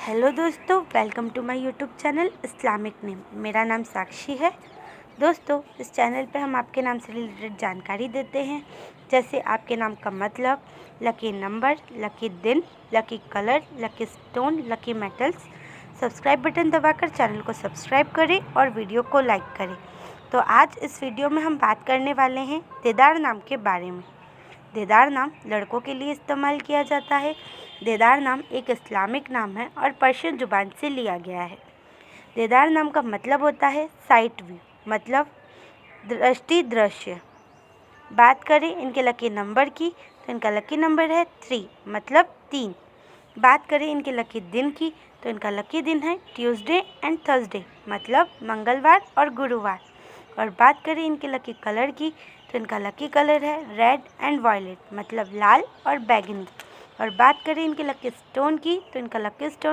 Hello दोस्तों, welcome to my YouTube channel Islamic name. मेरा नाम साक्षी है। दोस्तों, इस चैनल पे हम आपके नाम से रिलेटेड जानकारी देते हैं, जैसे आपके नाम का मतलब, लकी नंबर, लकी दिन, lucky colour, lucky stone, lucky metals. Subscribe button दबाकर चैनल को सब्सक्राइब करें और वीडियो को लाइक करें। तो आज इस वीडियो में हम बात करने वाले हैं देदार नाम के बारे में। देदार नाम लड़कों के लिए इस्तेमाल किया जाता है। देदार नाम एक इस्लामिक नाम है और पर्शियन ज़ुबान से लिया गया है। देदार नाम का मतलब होता है साइट व्यू, मतलब दृश्य। बात करें इनके लकी नंबर की, तो इनका लकी नंबर है 3, मतलब 3। बात करें इनके लकी दिन की, तो इनका लकी दिन है ट्यूसडे एंड थर्सडे, मतलब मंगलवार और गुरुवार। और बात करें इनके लकी कलर की, तो इनका लकी कलर है रेड एंड वायलेट, मतलब लाल और बैगनी। और बात करें इनके लकी स्टोन की, तो इनका लकी स्टोन